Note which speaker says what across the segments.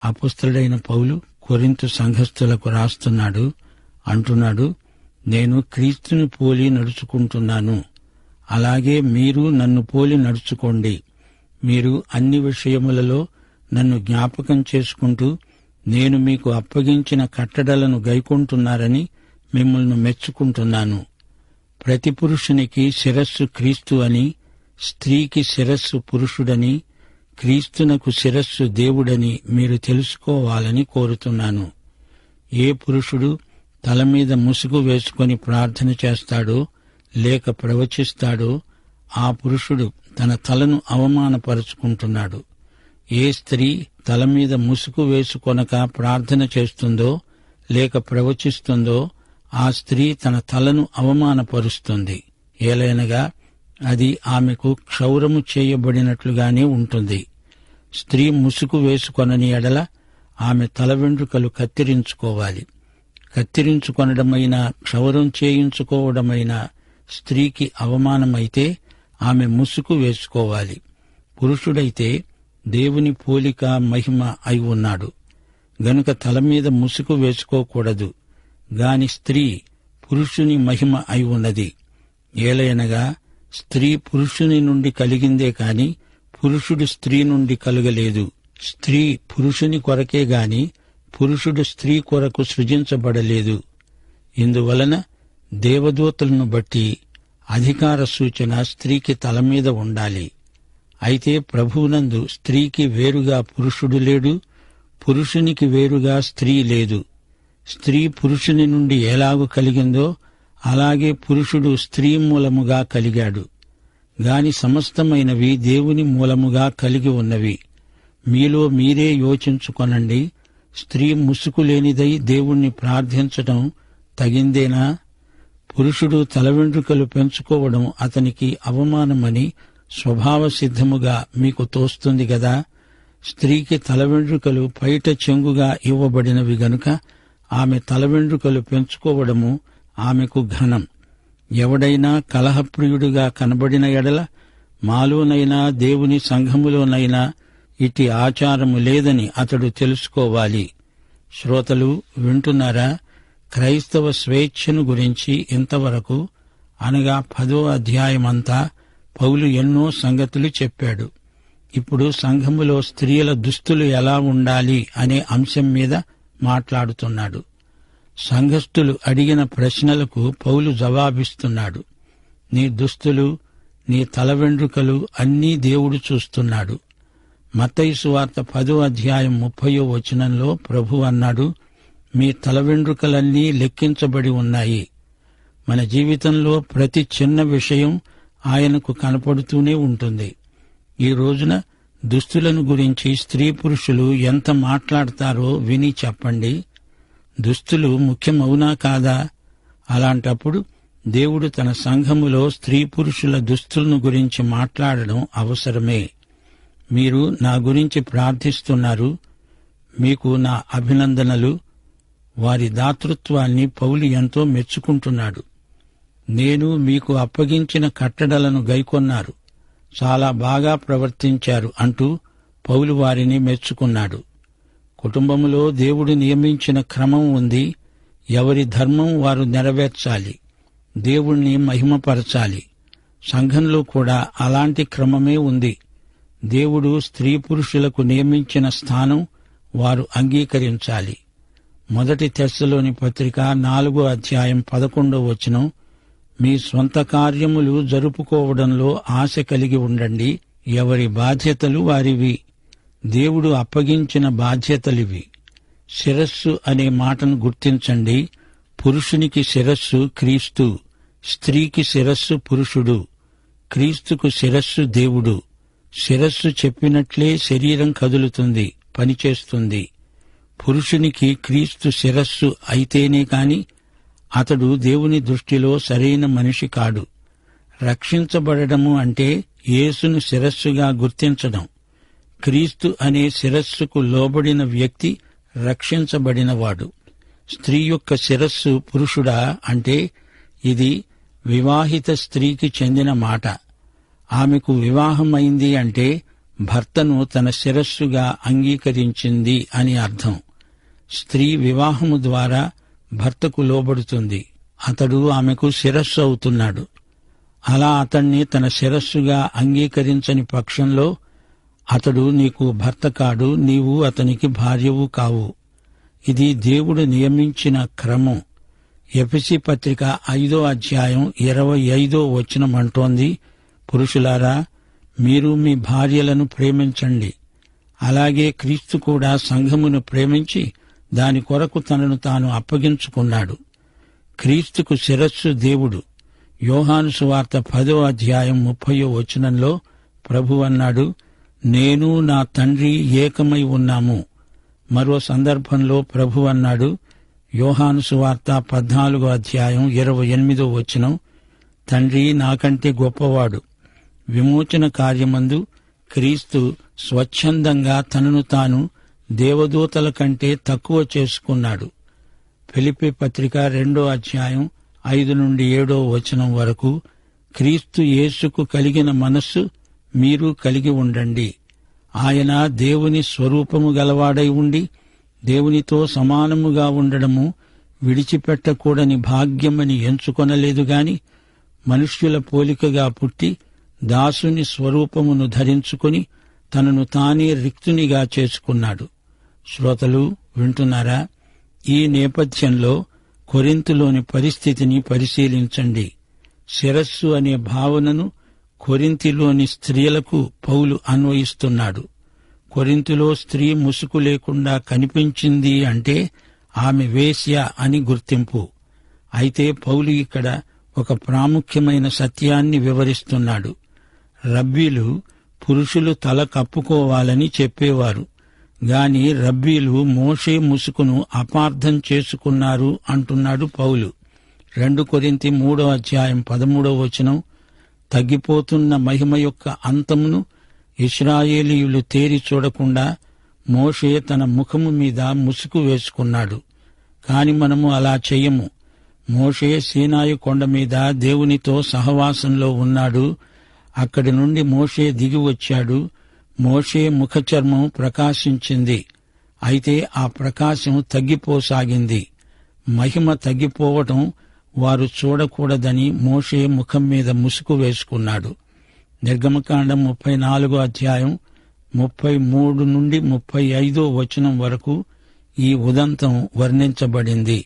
Speaker 1: అపొస్తలుడైన పౌలు కొరింథు సంఘస్థులకు రాస్తున్నాడు. అంటున్నాడు, నేను క్రీస్తుని పోలి నడుచుకుంటున్నాను, అలాగే మీరు నన్ను పోలి నడుచుకోండి. మీరు అన్ని విషయములలో నన్ను జ్ఞాపకం చేసుకుంటూ నేను మీకు అప్పగించిన కట్టడలను గైకొంటున్నారని మిమ్మల్ని మెచ్చుకుంటున్నాను. ప్రతి పురుషునికి శిరస్సు క్రీస్తు అని, స్త్రీకి శిరస్సు పురుషుడని, క్రీస్తునకు శిరస్సు దేవుడని మీరు తెలుసుకోవాలని కోరుతున్నాను. ఏ పురుషుడు తల మీద ముసుగు వేసుకొని ప్రార్థన చేస్తాడో లేక ప్రవచిస్తాడో ఆ పురుషుడు తన తలను అవమానపరుచుకుంటున్నాడు. ఏ స్త్రీ తల మీద ముసుగు వేసుకొనక ప్రార్థన చేస్తుందో లేక ప్రవచిస్తుందో ఆ స్త్రీ తన తలను అవమానపరుస్తుంది. ఏలైనగా అది ఆమెకు క్షౌరము చేయబడినట్లుగానే ఉంటుంది. స్త్రీ ముసుగు వేసుకొనని ఎడల ఆమె తల వెంట్రుకలు కత్తిరించుకోవాలి. కత్తిరించుకొనడమైనా క్షౌరం చేయించుకోవడమైనా స్త్రీకి అవమానమైతే ఆమె ముసుగు వేసుకోవాలి. పురుషుడైతే దేవుని పోలిక మహిమ అయి ఉన్నాడు గనుక తల మీద ముసుగు వేసుకోకూడదు. గాని స్త్రీ పురుషుని మహిమ అయి ఉన్నది. ఏలయనగా స్త్రీ పురుషుని నుండి కలిగిందే కాని పురుషుడు స్త్రీ నుండి కలుగలేదు. స్త్రీ పురుషుని కొరకే గాని పురుషుడు స్త్రీ కొరకు సృజించబడలేదు. ఇందువలన దేవదూతలను బట్టి అధికార సూచన స్త్రీకి తల మీద ఉండాలి. అయితే ప్రభువునందు స్త్రీకి వేరుగా పురుషుడు లేడు, పురుషునికి వేరుగా స్త్రీ లేదు. స్త్రీ పురుషుని నుండి ఎలాగు కలిగిందో అలాగే పురుషుడు స్త్రీ మూలముగా కలిగాడు. గాని సమస్తమైనవి దేవుని మూలముగా కలిగి ఉన్నవి. మీలో మీరే యోచించుకొనండి. స్త్రీ ముసుగు లేనిదై దేవుణ్ణి ప్రార్థించటం తగిందేనా? పురుషుడు తల వెంట్రుకలు పెంచుకోవడం అతనికి అవమానమని స్వభావ సిద్ధముగా మీకు తోస్తుంది గదా. స్త్రీకి తల వెంట్రుకలు పైట చెంగుగా ఇవ్వబడినవి గనుక ఆమె తల వెంట్రుకలు పెంచుకోవడము ఆమెకు ఘనం. ఎవడైనా కలహప్రియుడుగా కనబడిన ఎడల మాలోనైనా దేవుని సంఘములోనైనా ఇట్టి ఆచారము లేదని అతడు తెలుసుకోవాలి. శ్రోతలు వింటున్నారా? క్రైస్తవ స్వేచ్ఛను గురించి ఇంతవరకు అనగా 10వ అధ్యాయమంతా పౌలు ఎన్నో సంగతులు చెప్పాడు. ఇప్పుడు సంఘములో స్త్రీల దుస్తులు ఎలా ఉండాలి అనే అంశం మీద మాట్లాడుతున్నాడు. సంఘస్థులు అడిగిన ప్రశ్నలకు పౌలు జవాబిస్తున్నాడు. నీ దుస్తులు, నీ తల వెంట్రుకలు అన్నీ దేవుడు చూస్తున్నాడు. మత్తయి సువార్త 10వ అధ్యాయం 30వ వచనంలో ప్రభు అన్నాడు, మీ తల వెంట్రుకలన్నీ లెక్కించబడి ఉన్నాయి. మన జీవితంలో ప్రతి చిన్న విషయం ఆయనకు కనపడుతూనే ఉంటుంది. ఈ రోజున దుస్తులను గురించి స్త్రీ పురుషులు ఎంత మాట్లాడతారో విని చెప్పండి. దుస్తులు ముఖ్యమవునా కాదా? అలాంటప్పుడు దేవుడు తన సంఘములో స్త్రీ పురుషుల దుస్తులను గురించి మాట్లాడడం అవసరమే. మీరు నా గురించి ప్రార్థిస్తున్నారు, మీకు నా అభినందనలు. వారి దాతృత్వాన్ని పౌలు ఎంతో మెచ్చుకుంటున్నాడు. నేను మీకు అప్పగించిన కట్టడలను గైకొన్నారు, చాలా బాగా ప్రవర్తించారు అంటూ పౌలు వారిని మెచ్చుకున్నాడు. కుటుంబములో దేవుడు నియమించిన క్రమం ఉంది. ఎవరి ధర్మం వారు నెరవేర్చాలి, దేవుణ్ణి మహిమపరచాలి. సంఘంలో కూడా అలాంటి క్రమమే ఉంది. దేవుడు స్త్రీ పురుషులకు నియమించిన స్థానం వారు అంగీకరించాలి. 1 తెస్సలోని పత్రిక 4వ అధ్యాయం 11వ వచనం, మీ స్వంత కార్యములు జరుపుకోవడంలో ఆశ కలిగి ఉండండి. ఎవరి బాధ్యతలు వారివి. దేవుడు అప్పగించిన బాధ్యతలివి. శిరస్సు అనే మాటను గుర్తించండి. పురుషునికి శిరస్సు క్రీస్తు, స్త్రీకి శిరస్సు పురుషుడు. క్రీస్తుకు శిరస్సు దేవుడు. శిరస్సు చెప్పినట్లే శరీరం కదులుతుంది, పనిచేస్తుంది. పురుషునికి క్రీస్తు శిరస్సు అయితేనే కాని అతడు దేవుని దృష్టిలో సరైన మనిషి కాడు. రక్షించబడము అంటే యేసును శిరస్సుగా గుర్తించడం. క్రీస్తు అనే శిరస్సుకు లోబడిన వ్యక్తి రక్షించబడినవాడు. స్త్రీ యొక్క శిరస్సు పురుషుడా అంటే ఇది వివాహిత స్త్రీకి చెందిన మాట. ఆమెకు వివాహమైంది అంటే భర్తను తన శిరస్సుగా అంగీకరించింది అని అర్థం. స్త్రీ వివాహము ద్వారా భర్తకు లోబడుతుంది. అతడు ఆమెకు శిరస్సు అవుతున్నాడు. అలా అతణ్ణి తన శిరస్సుగా అంగీకరించని పక్షంలో అతడు నీకు భర్త కాడు, నీవు అతనికి భార్యవు కావు. ఇది దేవుడు నియమించిన క్రమం. ఎఫెసీ పత్రిక 5వ అధ్యాయం 25వ వచనం అంటోంది, పురుషులారా, మీరు మీ భార్యలను ప్రేమించండి. అలాగే క్రీస్తు కూడా సంఘమును ప్రేమించి దాని కొరకు తనను తాను అప్పగించుకున్నాడు. క్రీస్తుకు శిరస్సు దేవుడు. యోహాను సువార్త 10వ అధ్యాయం 30వ వచనంలో ప్రభు అన్నాడు, నేను నా తండ్రి ఏకమై ఉన్నాము. మరో సందర్భంలో ప్రభు అన్నాడు, యోహాను సువార్త 14వ అధ్యాయం 28వ వచనం, తండ్రి నాకంటే గొప్పవాడు. విమోచన కార్యమందు క్రీస్తు స్వచ్ఛందంగా తనను తాను దేవదూతల కంటే తక్కువ చేసుకున్నాడు. ఫిలిప్పీ పత్రిక 2వ అధ్యాయం 5 నుండి 7వ వచనం వరకు, క్రీస్తు యేసుకు కలిగిన మనస్సు మీరు కలిగి ఉండండి. ఆయన దేవుని స్వరూపము గలవాడై ఉండి దేవునితో సమానముగా ఉండడము విడిచిపెట్టకూడని భాగ్యమని ఎంచుకొనలేదు గాని, మనుష్యుల పోలికగా పుట్టి దాసుని స్వరూపమును ధరించుకుని తనను తానే రిక్తునిగా చేసుకున్నాడు. శ్రోతలు వింటున్నారా? ఈ నేపథ్యంలో కొరింథులోని పరిస్థితిని పరిశీలించండి. శిరస్సు అనే భావనను కొరింథీలోని స్త్రీలకు పౌలు అన్వయిస్తున్నాడు. కొరింథులో స్త్రీ ముసుగు లేకుండా కనిపించింది అంటే ఆమె వేశ్య అని గుర్తింపు. అయితే పౌలు ఇక్కడ ఒక ప్రాముఖ్యమైన సత్యాన్ని వివరిస్తున్నాడు. రబ్బీలు పురుషులు తల కప్పుకోవాలని చెప్పేవారు గాని రబ్బీలు మోషే ముసుగును అపార్థం చేసుకున్నారు అంటున్నాడు పౌలు. 2 కొరింథీ 3వ అధ్యాయం 13వ వచనం, తగ్గిపోతున్న మహిమ యొక్క అంతమును ఇశ్రాయేలీయులు తేరి చూడకుండా మోషే తన ముఖము మీద ముసుగు వేసుకున్నాడు. కాని మనము అలా చెయ్యము. మోషే సీనాయి కొండ మీద దేవునితో సహవాసంలో ఉన్నాడు. అక్కడి నుండి మోషే దిగి వచ్చాడు. మోషే ముఖచర్మం ప్రకాశించింది. అయితే ఆ ప్రకాశం తగ్గిపోసాగింది. మహిమ తగ్గిపోవటం వారు చూడకూడదని మోషే ముఖం మీద ముసుగు వేసుకున్నాడు. నిర్గమకాండం 34వ అధ్యాయం 33 నుండి 35వ వచనం వరకు ఈ ఉదంతం వర్ణించబడింది.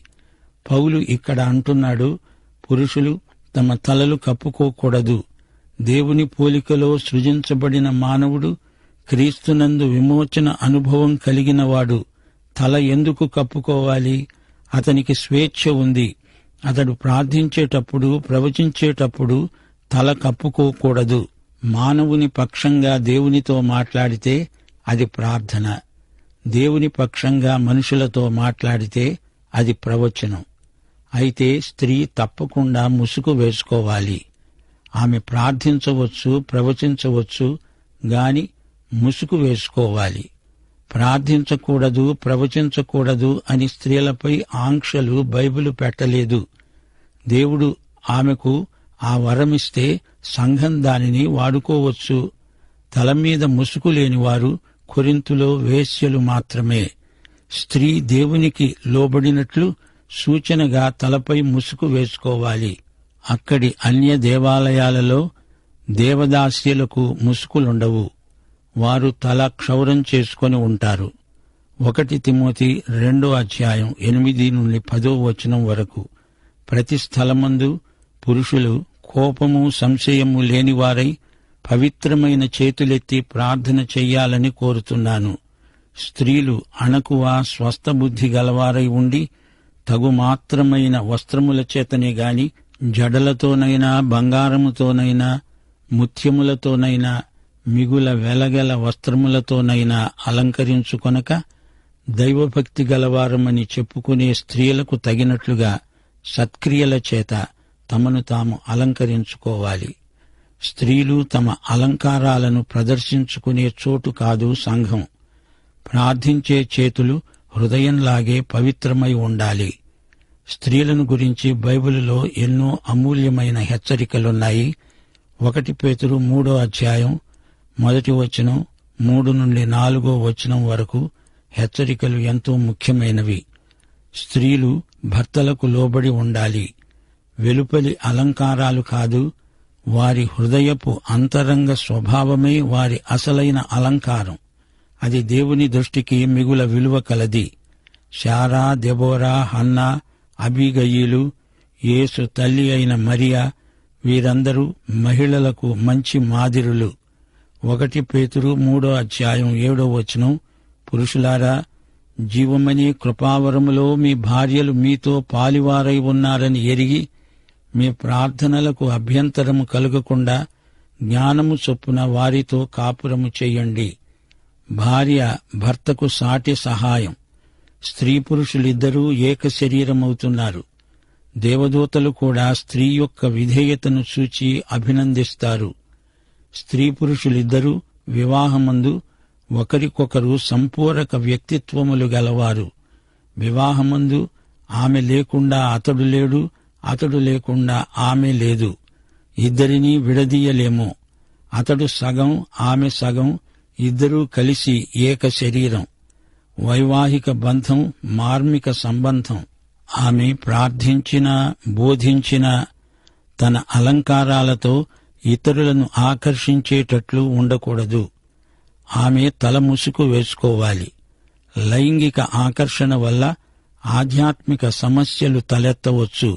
Speaker 1: పౌలు ఇక్కడ అంటున్నాడు, పురుషులు తమ తలలు కప్పుకోకూడదు. దేవుని పోలికలో సృజించబడిన మానవుడు క్రీస్తునందు విమోచన అనుభవం కలిగినవాడు తల ఎందుకు కప్పుకోవాలి? అతనికి స్వేచ్ఛ ఉంది. అతడు ప్రార్థించేటప్పుడు, ప్రవచించేటప్పుడు తల కప్పుకోకూడదు. మానవుని పక్షంగా దేవునితో మాట్లాడితే అది ప్రార్థన. దేవుని పక్షంగా మనుషులతో మాట్లాడితే అది ప్రవచనం. అయితే స్త్రీ తప్పకుండా ముసుగు వేసుకోవాలి. ఆమె ప్రార్థించవచ్చు, ప్రవచించవచ్చు గాని ముసుగు వేసుకోవాలి. ప్రార్థించకూడదు, ప్రవచించకూడదు అని స్త్రీలపై ఆంక్షలు బైబిలు పెట్టలేదు. దేవుడు ఆమెకు ఆ వరమిస్తే సంఘం దానిని వాడుకోవచ్చు. తల మీద ముసుగు లేనివారు కొరింథులో వేశ్యలు మాత్రమే. స్త్రీ దేవునికి లోబడినట్లు సూచనగా తలపై ముసుగు వేసుకోవాలి. అక్కడి అన్య దేవాలయాలలో దేవదాస్యులకు ముసుగులుండవు. వారు తల క్షౌరం చేసుకొని ఉంటారు. 1 తిమోతి 2వ అధ్యాయం 8 నుండి 10వ వచనం వరకు, ప్రతి స్థలమందు పురుషులు కోపము సంశయము లేనివారై పవిత్రమైన చేతులెత్తి ప్రార్థన చెయ్యాలని కోరుతున్నాను. స్త్రీలు అణకువ స్వస్థబుద్ధి గలవారై ఉండి తగుమాత్రమైన వస్త్రముల చేతనే గాని జడలతోనైనా బంగారముతోనైనా ముత్యములతోనైనా మిగుల వెలగల వస్త్రములతోనైనా అలంకరించుకొనక దైవభక్తి గలవారమని చెప్పుకునే స్త్రీలకు తగినట్లుగా సత్క్రియల చేత తమను తాము అలంకరించుకోవాలి. స్త్రీలు తమ అలంకారాలను ప్రదర్శించుకునే చోటు కాదు సంఘం. ప్రార్థించే చేతులు హృదయంలాగే పవిత్రమై ఉండాలి. స్త్రీలను గురించి బైబిలులో ఎన్నో అమూల్యమైన హెచ్చరికలున్నాయి. 1 పేతురు 3వ అధ్యాయం 1వ వచనం, 3-4 వరకు హెచ్చరికలు ఎంతో ముఖ్యమైనవి. స్త్రీలు భర్తలకు లోబడి ఉండాలి. వెలుపలి అలంకారాలు కాదు, వారి హృదయపు అంతరంగ స్వభావమే వారి అసలైన అలంకారం. అది దేవుని దృష్టికి మిగుల విలువ కలది. శారా, దెబోరా, హన్నా, అబీగయీలు, యేసు తల్లి అయిన మరియా, వీరందరూ మహిళలకు మంచి మాదిరులు. 1 పేతురు 3:7 పురుషులారా, జీవమనే కృపావరములో మీ భార్యలు మీతో పాలివారై ఉన్నారని ఎరిగి మీ ప్రార్థనలకు అభ్యంతరము కలుగకుండా జ్ఞానము చొప్పున వారితో కాపురము చెయ్యండి. భార్య భర్తకు సాటి సహాయం. స్త్రీ పురుషులిద్దరూ ఏక శరీరమవుతున్నారు. దేవదూతలు కూడా స్త్రీ యొక్క విధేయతను చూచి అభినందిస్తారు. స్త్రీ పురుషులిద్దరూ వివాహమందు ఒకరికొకరు సంపూరక వ్యక్తిత్వములు గలవారు. వివాహమందు ఆమె లేకుండా అతడు లేడు, అతడు లేకుండా ఆమె లేదు. ఇద్దరినీ విడదీయలేము. అతడు సగం, ఆమె సగం, ఇద్దరూ కలిసి ఏక శరీరం. వైవాహిక బంధం మార్మిక సంబంధం. ఆమె ప్రార్థించినా బోధించినా తన అలంకారాలతో ఇతరులను ఆకర్షించేటట్లు ఉండకూడదు. ఆమె తల ముసుగు వేసుకోవాలి. లైంగిక ఆకర్షణ వల్ల ఆధ్యాత్మిక సమస్యలు తలెత్తవచ్చు.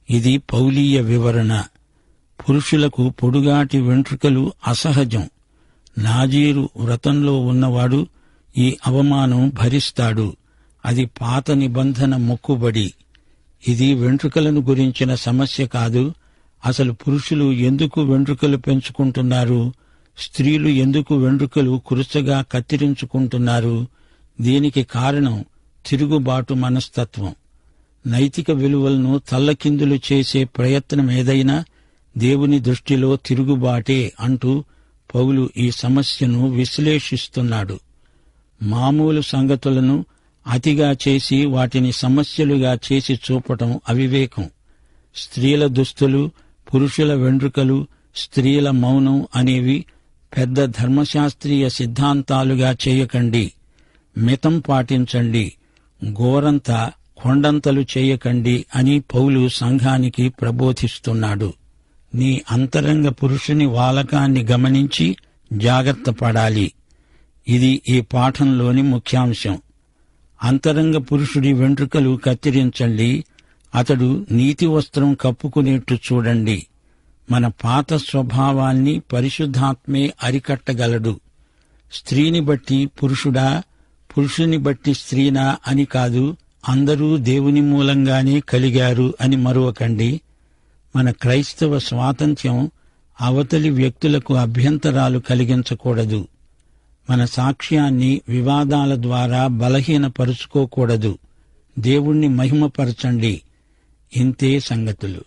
Speaker 1: ఇది పౌలీయ వివరణ. పురుషులకు పొడుగాటి వెంట్రుకలు అసహజం. నాజీరు వ్రతంలో ఉన్నవాడు ఈ అవమానం భరిస్తాడు. అది పాత నిబంధన మొక్కుబడి. ఇది వెంట్రుకలను గురించిన సమస్య కాదు. అసలు పురుషులు ఎందుకు వెంట్రుకలు పెంచుకుంటున్నారు? స్త్రీలు ఎందుకు వెంట్రుకలు కురుచగా కత్తిరించుకుంటున్నారు? దీనికి కారణం తిరుగుబాటు మనస్తత్వం. నైతిక విలువలను తల్లకిందులు చేసే ప్రయత్నమేదైనా దేవుని దృష్టిలో తిరుగుబాటే అంటూ పౌలు ఈ సమస్యను విశ్లేషిస్తున్నాడు. మామూలు సంగతులను అతిగా చేసి వాటిని సమస్యలుగా చేసి చూపటం అవివేకం. స్త్రీల దుస్తులు, పురుషుల వెంట్రుకలు, స్త్రీల మౌనం అనేవి పెద్ద ధర్మశాస్త్రీయ సిద్ధాంతాలుగా చేయకండి. మితం పాటించండి. గోరంతా కొండంతలు చేయకండి అని పౌలు సంఘానికి ప్రబోధిస్తున్నాడు. నీ అంతరంగ పురుషుని వాలకాన్ని గమనించి జాగ్రత్త పడాలి. ఇది ఈ పాఠంలోని ముఖ్యాంశం. అంతరంగ పురుషుడి వెంట్రుకలు కత్తిరించండి. అతడు నీతి వస్త్రం కప్పుకునేట్టు చూడండి. మన పాత స్వభావాన్ని పరిశుద్ధాత్మే అరికట్టగలడు. స్త్రీని బట్టి పురుషుడా, పురుషుని బట్టి స్త్రీనా అని కాదు, అందరూ దేవుని మూలంగానే కలిగారు అని మరువకండి. మన క్రైస్తవ స్వాతంత్ర్యం అవతలి వ్యక్తులకు అభ్యంతరాలు కలిగించకూడదు. మన సాక్ష్యాన్ని వివాదాల ద్వారా బలహీనపరుచుకోకూడదు. దేవుణ్ణి మహిమపరచండి. ఇంతే సంగతులు.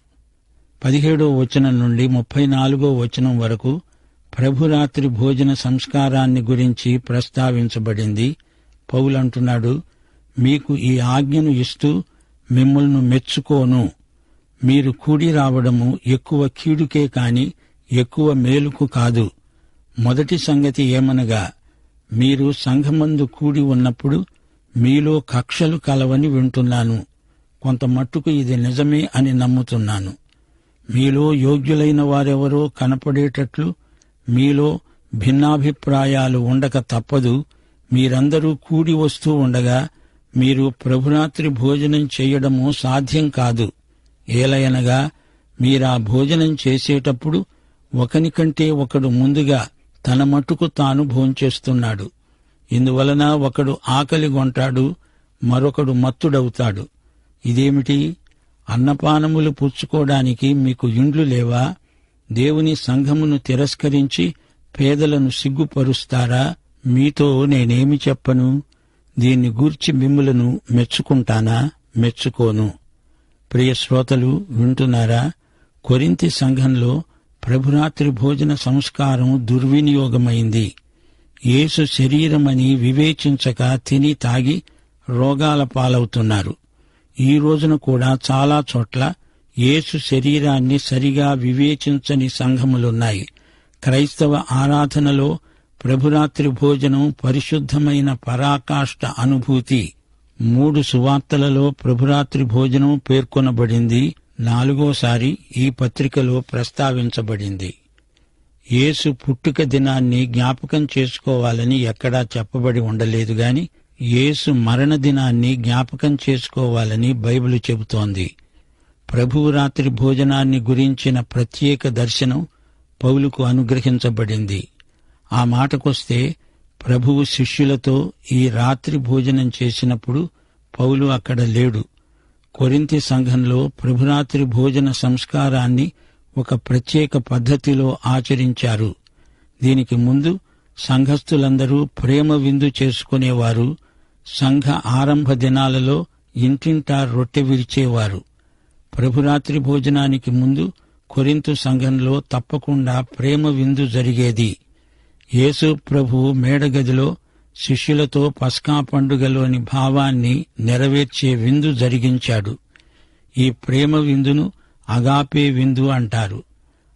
Speaker 1: 17 నుండి 34 వరకు ప్రభురాత్రి భోజన సంస్కారాన్ని గురించి ప్రస్తావించబడింది. పౌలంటున్నాడు, మీకు ఈ ఆజ్ఞను ఇస్తూ మిమ్మల్ని మెచ్చుకోను. మీరు కూడి రావడము ఎక్కువ కీడుకే కాని ఎక్కువ మేలుకు కాదు. మొదటి సంగతి ఏమనగా, మీరు సంఘమందు కూడి ఉన్నప్పుడు మీలో కక్షలు కలవని వింటున్నాను. కొంత మట్టుకు ఇది నిజమే అని నమ్ముతున్నాను. మీలో యోగ్యులైన వారెవరో కనపడేటట్లు మీలో భిన్నాభిప్రాయాలు ఉండక తప్పదు. మీరందరూ కూడి వస్తూ ఉండగా మీరు ప్రభురాత్రి భోజనం చేయడము సాధ్యం కాదు. ఏలయనగా మీరా భోజనం చేసేటప్పుడు ఒకనికంటే ఒకడు ముందుగా తన మట్టుకు తాను భోంచేస్తున్నాడు. ఇందువలన ఒకడు ఆకలిగొంటాడు, మరొకడు మత్తుడవుతాడు. ఇదేమిటి? అన్నపానములు పుచ్చుకోవడానికి మీకు ఇండ్లు లేవా? దేవుని సంఘమును తిరస్కరించి పేదలను సిగ్గుపరుస్తారా? మీతో నేనేమి చెప్పను? దీన్ని గూర్చి మిమ్ములను మెచ్చుకుంటానా? మెచ్చుకోను. ప్రియ శ్రోతలు వింటున్నారా? కొరింథీ సంఘంలో ప్రభురాత్రి భోజన సంస్కారం దుర్వినియోగమైంది. యేసు శరీరమని వివేచించక తిని తాగి రోగాల పాలవుతున్నారు. ఈ రోజున కూడా చాలా చోట్ల యేసు శరీరాన్ని సరిగా వివేచించని సంఘములున్నాయి. క్రైస్తవ ఆరాధనలో ప్రభురాత్రి భోజనం పరిశుద్ధమైన పరాకాష్ఠ అనుభూతి. 3 సువార్తలలో ప్రభురాత్రి భోజనం పేర్కొనబడింది. 4వసారి ఈ పత్రికలో ప్రస్తావించబడింది. యేసు పుట్టుక దినాన్ని జ్ఞాపకం చేసుకోవాలని ఎక్కడా చెప్పబడి ఉండలేదు గాని యేసు మరణ దినాన్ని జ్ఞాపకం చేసుకోవాలని బైబిలు చెబుతోంది. ప్రభువు రాత్రి భోజనాన్ని గురించిన ప్రత్యేక దర్శనం పౌలుకు అనుగ్రహించబడింది. ఆ మాటకొస్తే ప్రభువు శిష్యులతో ఈ రాత్రి భోజనం చేసినప్పుడు పౌలు అక్కడ లేడు. కొరింథీ సంఘంలో ప్రభురాత్రి భోజన సంస్కారాన్ని ఒక ప్రత్యేక పద్ధతిలో ఆచరించారు. దీనికి ముందు సంఘస్థులందరూ ప్రేమ విందు చేసుకునేవారు. సంఘ ఆరంభ దినాలలో ఇంటింటా రొట్టె విరిచేవారు. ప్రభురాత్రి భోజనానికి ముందు కొరింథు సంఘంలో తప్పకుండా ప్రేమ విందు జరిగేది. యేసు ప్రభువు మేడగదిలో శిష్యులతో పస్కా పండుగలోని భావాన్ని నెరవేర్చే విందు జరిగించాడు. ఈ ప్రేమ విందును అగాపే విందు అంటారు.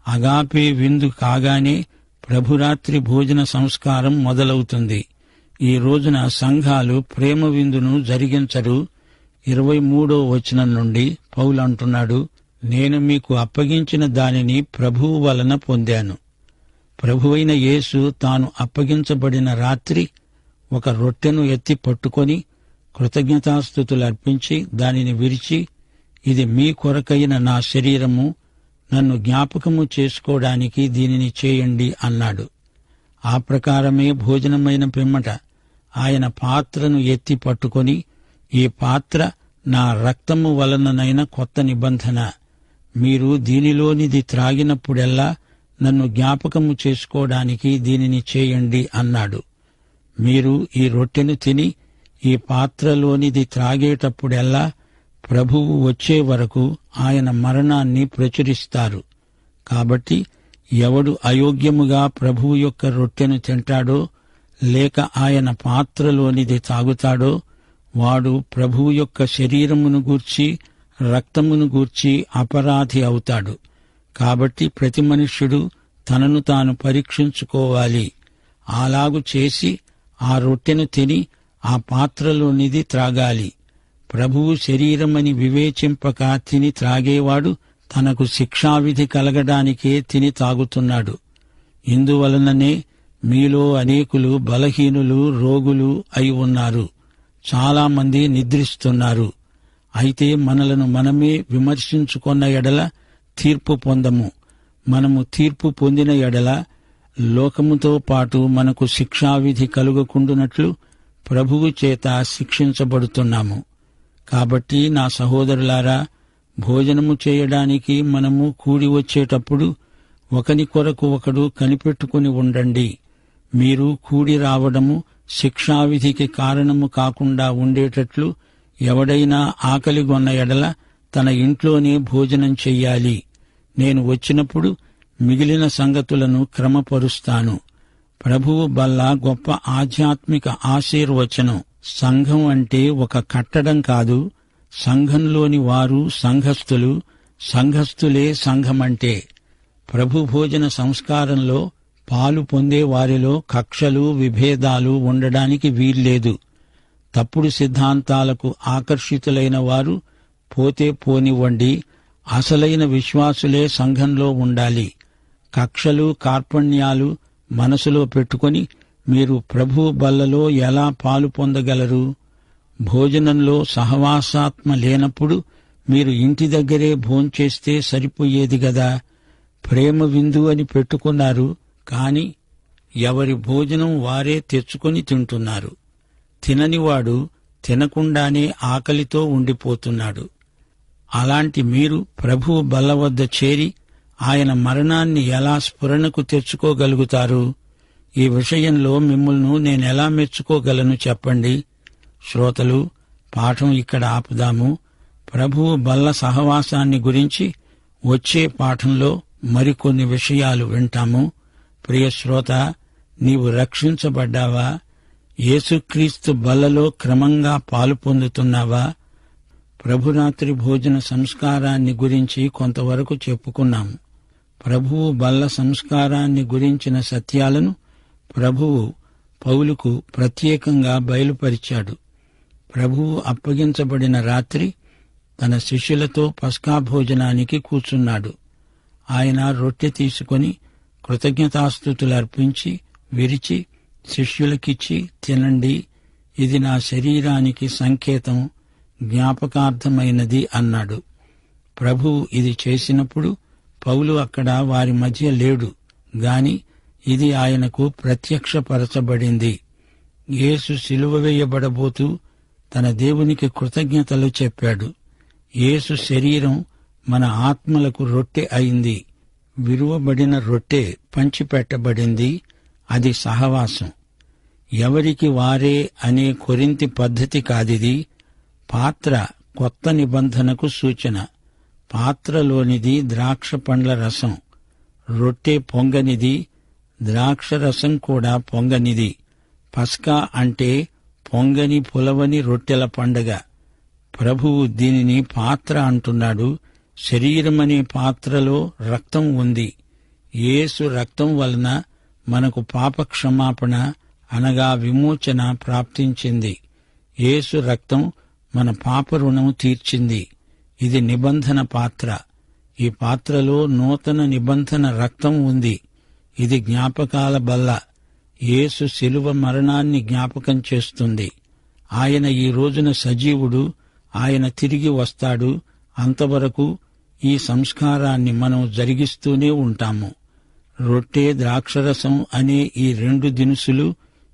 Speaker 1: అగాపే విందు కాగానే ప్రభురాత్రి భోజన సంస్కారం మొదలవుతుంది. ఈ రోజున సంఘాలు ప్రేమ విందును జరిగించరు. 23వ వచనం నుండి పౌలు అంటున్నాడు, నేను మీకు అప్పగించిన దానిని ప్రభువు వలన పొందాను. ప్రభువైన యేసు తాను అప్పగించబడిన రాత్రి ఒక రొట్టెను ఎత్తి పట్టుకొని కృతజ్ఞతాస్తుతులర్పించి దానిని విరిచి, ఇది మీ కొరకైన నా శరీరము, నన్ను జ్ఞాపకము చేసుకోవడానికి దీనిని చేయండి అన్నాడు. ఆ ప్రకారమే భోజనమైన పిమ్మట ఆయన పాత్రను ఎత్తి పట్టుకొని, ఈ పాత్ర నా రక్తము వలననైన కొత్త నిబంధన. మీరు దీనిలోనిది త్రాగినప్పుడెల్లా నన్ను జ్ఞాపకము చేసుకోవడానికి దీనిని చేయండి అన్నాడు. మీరు ఈ రొట్టెను తిని ఈ పాత్రలోనిది త్రాగేటప్పుడెల్లా ప్రభువు వచ్చే వరకు ఆయన మరణాన్ని ప్రచురిస్తారు. కాబట్టి ఎవడు అయోగ్యముగా ప్రభువు యొక్క రొట్టెను తింటాడో లేక ఆయన పాత్రలోనిది తాగుతాడో వాడు ప్రభువు యొక్క శరీరమును గూర్చి రక్తమును గూర్చి అపరాధి అవుతాడు. కాబట్టి ప్రతి మనుష్యుడు తనను తాను పరీక్షించుకోవాలి. అలాగు చేసి ఆ రొట్టెను తిని ఆ పాత్రలోనిది త్రాగాలి. ప్రభువు శరీరమని వివేచింపక తిని త్రాగేవాడు తనకు శిక్షావిధి కలగడానికే తిని తాగుతున్నాడు. ఇందువలననే మీలో అనేకులు బలహీనులు, రోగులు అయి ఉన్నారు. చాలామంది నిద్రిస్తున్నారు. అయితే మనలను మనమే విమర్శించుకొన్న ఎడల తీర్పు పొందము. మనము తీర్పు పొందిన ఎడల లోకముతో పాటు మనకు శిక్షావిధి కలుగకుండునట్లు ప్రభువు చేత శిక్షించబడుతున్నాము. కాబట్టి నా సహోదరులారా, భోజనము చేయడానికి మనము కూడి వచ్చేటప్పుడు ఒకని కొరకు ఒకడు కనిపెట్టుకుని ఉండండి. మీరు కూడి రావడము శిక్షావిధికి కారణము కాకుండా ఉండేటట్లు ఎవడైనా ఆకలిగొన్న ఎడల తన ఇంట్లోనే భోజనం చెయ్యాలి. నేను వచ్చినప్పుడు మిగిలిన సంగతులను క్రమపరుస్తాను. ప్రభువు బల్ల గొప్ప ఆధ్యాత్మిక ఆశీర్వచనం. సంఘం అంటే ఒక కట్టడం కాదు. సంఘంలోని వారు సంఘస్థులు, సంఘస్థులే సంఘమంటే. ప్రభు భోజన సంస్కారంలో పాలు పొందే వారిలో కక్షలు, విభేదాలు ఉండడానికి వీల్లేదు. తప్పుడు సిద్ధాంతాలకు ఆకర్షితులైన వారు పోతే పోనివ్వండి, అసలైన విశ్వాసులే సంఘంలో ఉండాలి. కక్షలు, కార్పణ్యాలు మనసులో పెట్టుకొని మీరు ప్రభు బల్లలో ఎలా పాలు పొందగలరు? భోజనంలో సహవాసాత్మ లేనప్పుడు మీరు ఇంటి దగ్గరే భోంచేస్తే సరిపోయేది గదా. ప్రేమ విందు అని పెట్టుకున్నారు, కాని ఎవరి భోజనం వారే తెచ్చుకొని తింటున్నారు. తిననివాడు తినకుండానే ఆకలితో ఉండిపోతున్నాడు. అలాంటి మీరు ప్రభువు బల్ల వద్ద చేరి ఆయన మరణాన్ని ఎలా స్ఫురణకు తెచ్చుకోగలుగుతారు? ఈ విషయంలో మిమ్మల్ని నేనెలా మెచ్చుకోగలను చెప్పండి. శ్రోతలు, పాఠం ఇక్కడ ఆపుదాము. ప్రభువు బల్ల సహవాసాన్ని గురించి వచ్చే పాఠంలో మరికొన్ని విషయాలు వింటాము. ప్రియ శ్రోత, నీవు రక్షించబడ్డావా? యేసుక్రీస్తు బల్లలో క్రమంగా పాలు పొందుతున్నావా? ప్రభురాత్రి భోజన సంస్కారాన్ని గురించి కొంతవరకు చెప్పుకున్నాము. ప్రభువు బల్ల సంస్కారాన్ని గురించిన సత్యాలను ప్రభువు పౌలుకు ప్రత్యేకంగా బయలుపరిచాడు. ప్రభువు అప్పగించబడిన రాత్రి తన శిష్యులతో పస్కా భోజనానికి కూర్చున్నాడు. ఆయన రొట్టె తీసుకొని కృతజ్ఞతాస్తుతులర్పించి విరిచి శిష్యులకిచ్చి, తినండి, ఇది నా శరీరానికి సంకేతం, జ్ఞాపకార్థమైనది అన్నాడు. ప్రభువు ఇది చేసినప్పుడు పౌలు అక్కడ వారి మధ్య లేడు గాని ఇది ఆయనకు ప్రత్యక్షపరచబడింది. యేసు సిలువ వేయబడబోతూ తన దేవునికి కృతజ్ఞతలు చెప్పాడు. యేసు శరీరం మన ఆత్మలకు రొట్టె అయింది. విరువబడిన రొట్టె పంచిపెట్టబడింది. అది సహవాసం. ఎవరికి వారే అనే కొరింథీ పద్ధతి కాదిది. పాత్ర కొత్త నిబంధనకు సూచన. పాత్రలోనిది ద్రాక్ష పండ్ల రసం. రొట్టె పొంగనిది, ద్రాక్షరసం కూడా పొంగనిది. పస్కా అంటే పొంగని పులవని రొట్టెల పండగ. ప్రభువు దీనిని పాత్ర అంటున్నాడు. శరీరమనే పాత్రలో రక్తం ఉంది. యేసు రక్తం వలన మనకు పాపక్షమాపణ అనగా విమోచన ప్రాప్తించింది. యేసు రక్తం మన పాప రుణం తీర్చింది. ఇది నిబంధన పాత్ర. ఈ పాత్రలో నూతన నిబంధన రక్తం ఉంది. ఇది జ్ఞాపకాల బల్ల. యేసు శిలువ మరణాన్ని జ్ఞాపకం చేస్తుంది. ఆయన ఈ రోజున సజీవుడు. ఆయన తిరిగి వస్తాడు. అంతవరకు ఈ సంస్కారాన్ని మనం జరిగిస్తూనే ఉంటాము. రొట్టె, ద్రాక్షరసం అనే ఈ రెండు దినుసులు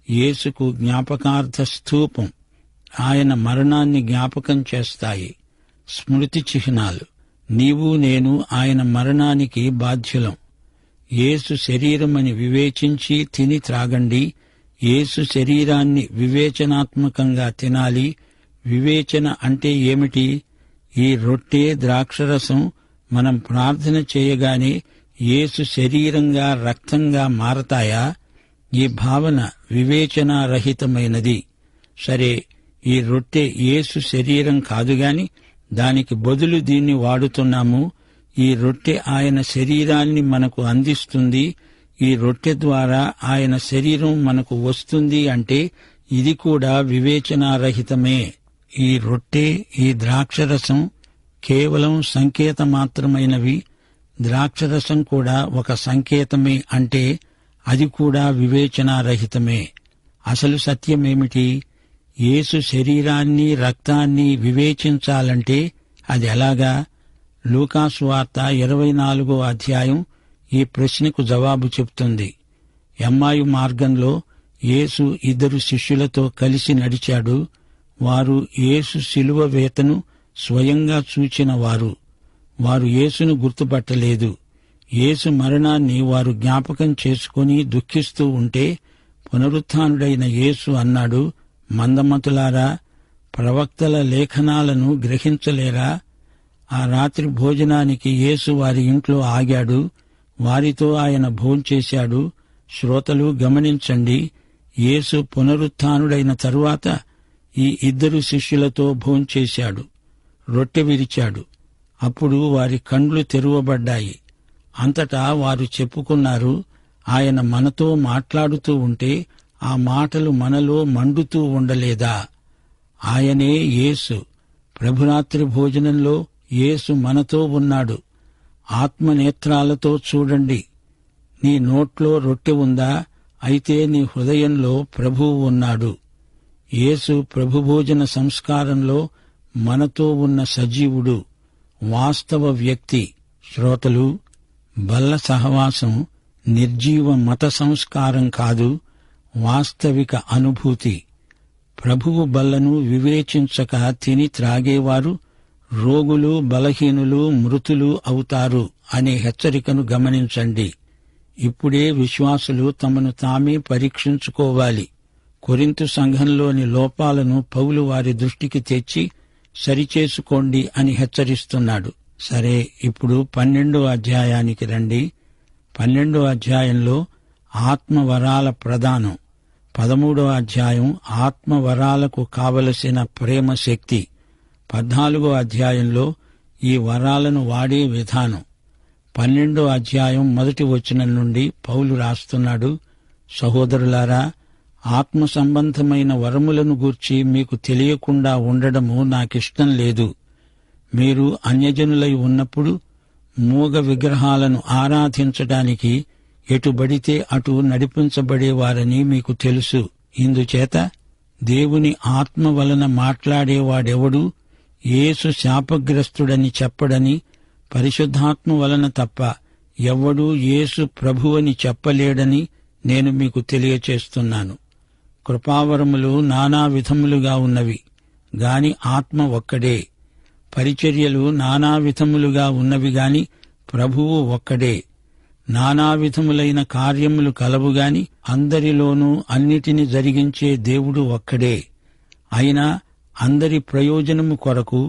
Speaker 1: యేసుకు జ్ఞాపకార్థ స్తూపం. ఆయన మరణాన్ని జ్ఞాపకం చేస్తాయి. స్మృతి చిహ్నాలు. నీవు నేను ఆయన మరణానికి బాధ్యులం. యేసు శరీరమని వివేచించి తిని త్రాగండి. యేసు శరీరాన్ని వివేచనాత్మకంగా తినాలి. వివేచన అంటే ఏమిటి? ఈ రొట్టె, ద్రాక్షరసం మనం ప్రార్థన చేయగానే యేసు శరీరంగా రక్తంగా మారతాయా? ఈ భావన వివేచనారహితమైనది. సరే, ఈ రొట్టె యేసు శరీరం కాదుగాని దానికి బదులు దీన్ని వాడుతున్నాము. ఈ రొట్టె ఆయన శరీరాన్ని మనకు అందిస్తుంది. ఈ రొట్టె ద్వారా ఆయన శరీరం మనకు వస్తుంది అంటే ఇది కూడా వివేచనారహితమే. ఈ రొట్టె, ఈ ద్రాక్షరసం కేవలం సంకేతమాత్రమైనవి. ద్రాక్షరసం కూడా ఒక సంకేతమే అంటే అది కూడా వివేచనారహితమే. అసలు సత్యమేమిటి? యేసు శరీరాన్ని, రక్తాన్ని వివేచించాలంటే అది ఎలాగా? లూకాసు వార్త 24వ అధ్యాయం ఈ ప్రశ్నకు జవాబు చెప్తుంది. ఎమ్మాయు మార్గంలో యేసు 2 శిష్యులతో కలిసి నడిచాడు. వారు యేసు శిలువ వేతను స్వయంగా చూచిన వారు. వారు యేసును గుర్తుపట్టలేదు. యేసు మరణాన్ని వారు జ్ఞాపకం చేసుకుని దుఃఖిస్తూ ఉంటే పునరుత్థానుడైన యేసు అన్నాడు, మందమతులారా, ప్రవక్తల లేఖనాలను గ్రహించలేరా? ఆ రాత్రి భోజనానికి యేసు వారి ఇంట్లో ఆగాడు. వారితో ఆయన భోంచేశాడు. శ్రోతలు గమనించండి, యేసు పునరుత్థానుడైన తరువాత ఈ 2 శిష్యులతో భోంచేశాడు. రొట్టె విరిచాడు. అప్పుడు వారి కండ్లు తెరువబడ్డాయి. అంతటా వారు చెప్పుకున్నారు, ఆయన మనతో మాట్లాడుతూ ఉంటే ఆ మాటలు మనలో మండుతూ ఉండలేదా? ఆయనే యేసు. ప్రభురాత్రి భోజనంలో యేసు మనతో ఉన్నాడు. ఆత్మనేత్రాలతో చూడండి. నీ నోట్లో రొట్టె ఉందా? అయితే నీ హృదయంలో ప్రభువు ఉన్నాడు. యేసు ప్రభుభోజన సంస్కారంలో మనతో ఉన్న సజీవుడు, వాస్తవ వ్యక్తి. శ్రోతలు, బల్ల సహవాసం నిర్జీవ మత సంస్కారం కాదు, వాస్తవిక అనుభూతి. ప్రభువు బల్లను వివేచించక తిని త్రాగేవారు రోగులు, బలహీనులు, మృతులు అవుతారు అనే హెచ్చరికను గమనించండి. ఇప్పుడే విశ్వాసులు తమను తామే పరీక్షించుకోవాలి. కొరింథు సంఘంలోని లోపాలను పౌలు వారి దృష్టికి తెచ్చి సరిచేసుకోండి అని హెచ్చరిస్తున్నాడు. సరే, ఇప్పుడు 12వ అధ్యాయానికి రండి. 12వ అధ్యాయంలో ఆత్మవరాల ప్రదానం. 13వ అధ్యాయం ఆత్మవరాలకు కావలసిన ప్రేమ శక్తి. 14వ అధ్యాయంలో ఈ వరాలను వాడే విధానం. 12వ అధ్యాయం 1వ వచనం నుండి పౌలు రాస్తున్నాడు, సహోదరులారా, ఆత్మ సంబంధమైన వరములను గూర్చి మీకు తెలియకుండా ఉండడము నాకిష్టం లేదు. మీరు అన్యజనులై ఉన్నప్పుడు మూగ విగ్రహాలను ఆరాధించడానికి ఎటుబడితే అటు నడిపించబడేవారని మీకు తెలుసు. ఇందుచేత దేవుని ఆత్మ వలన మాట్లాడేవాడెవడూ యేసు శాపగ్రస్తుడని చెప్పడని, పరిశుద్ధాత్మ వలన తప్ప ఎవ్వడూ యేసు ప్రభువని చెప్పలేడని నేను మీకు తెలియచేస్తున్నాను. కృపావరములు నానా విధములుగా ఉన్నవి గాని ఆత్మ ఒక్కడే. పరిచర్యలు నానా విధములుగా ఉన్నవి గాని ప్రభువు ఒక్కడే. నానా విధములైన కార్యములు కలవుగాని అందరిలోనూ అన్నిటిని జరిగించే దేవుడు ఒక్కడే. అయినా అందరి ప్రయోజనము కొరకు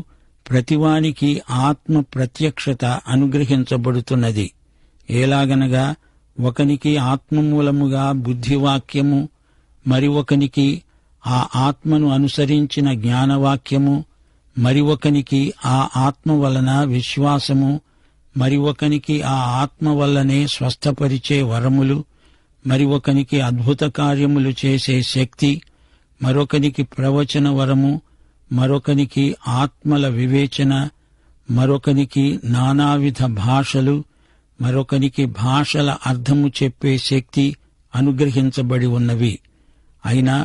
Speaker 1: ప్రతివానికి ఆత్మ ప్రత్యక్షత అనుగ్రహించబడుతున్నది. ఎలాగనగా ఒకనికి ఆత్మమూలముగా బుద్ధివాక్యము, మరి ఒకనికి ఆ ఆత్మను అనుసరించిన జ్ఞానవాక్యము, మరి ఒకనికి ఆ ఆత్మ వలన విశ్వాసము, మరి ఒకనికి ఆ ఆత్మ వల్లనే స్వస్థపరిచే వరములు, మరి ఒకనికి అద్భుత కార్యములు చేసే శక్తి, మరొకనికి ప్రవచన వరము, మరొకనికి ఆత్మల వివేచన, మరొకనికి నానావిధ భాషలు, మరొకనికి భాషల అర్థము చెప్పే శక్తి అనుగ్రహించబడి ఉన్నవి. అయినా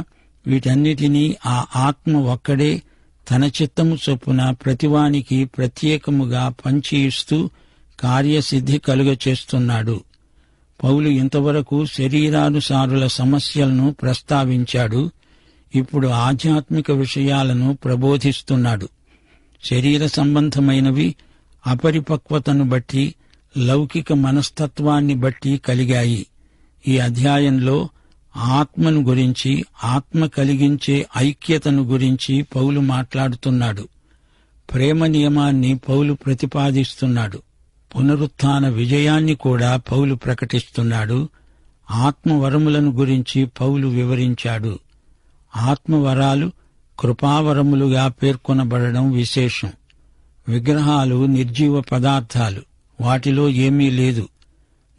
Speaker 1: వీటన్నిటినీ ఆ ఆత్మ ఒక్కడే తన చిత్తము చొప్పున ప్రతివానికి ప్రత్యేకముగా పంచి ఇస్తూ కార్యసిద్ధి కలుగచేస్తున్నాడు. పౌలు ఇంతవరకు శరీరానుసారుల సమస్యలను ప్రస్తావించాడు. ఇప్పుడు ఆధ్యాత్మిక విషయాలను ప్రబోధిస్తున్నాడు. శరీర సంబంధమైనవి అపరిపక్వతను బట్టి, లౌకిక మనస్తత్వాన్ని బట్టి కలిగాయి. ఈ అధ్యాయంలో ఆత్మను గురించి, ఆత్మ కలిగించే ఐక్యతను గురించి పౌలు మాట్లాడుతున్నాడు. ప్రేమ నియమాన్ని పౌలు ప్రతిపాదిస్తున్నాడు. పునరుత్థాన విజయాన్ని కూడా పౌలు ప్రకటిస్తున్నాడు. ఆత్మవరములను గురించి పౌలు వివరించాడు. ఆత్మవరాలు కృపావరములుగా పేర్కొనబడడం విశేషం. విగ్రహాలు నిర్జీవ పదార్థాలు, వాటిలో ఏమీ లేదు.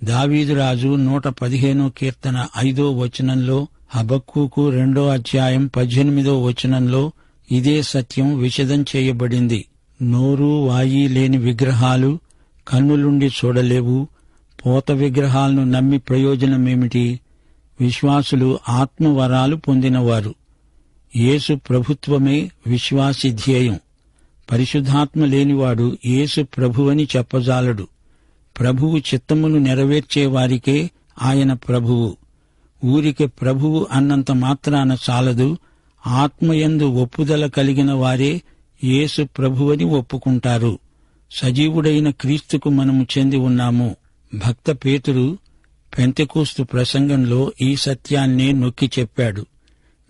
Speaker 1: దావీదురాజు 115 కీర్తన 5వ వచనంలో, హబక్కూకు 2వ అధ్యాయం 18వ వచనంలో ఇదే సత్యం విశదం చేయబడింది. నోరు వాయి లేని విగ్రహాలు కన్నులుండి చూడలేవు. పోత విగ్రహాలను నమ్మి ప్రయోజనమేమిటి? విశ్వాసులు ఆత్మవరాలు పొందినవారు. యేసు ప్రభుత్వమే విశ్వాసి ధ్యేయం. పరిశుద్ధాత్మ లేనివాడు యేసు ప్రభువని చెప్పజాలడు. ప్రభువు చిత్తమును నెరవేర్చేవారికే ఆయన ప్రభువు. ఊరికే ప్రభువు అన్నంత మాత్రాన చాలదు. ఆత్మయందు ఒప్పుదల కలిగిన వారే యేసు ప్రభువని ఒప్పుకుంటారు. సజీవుడైన క్రీస్తుకు మనము చెంది ఉన్నాము. భక్త పేతురు పెంతెకోస్తు ప్రసంగంలో ఈ సత్యాన్నే నొక్కి చెప్పాడు.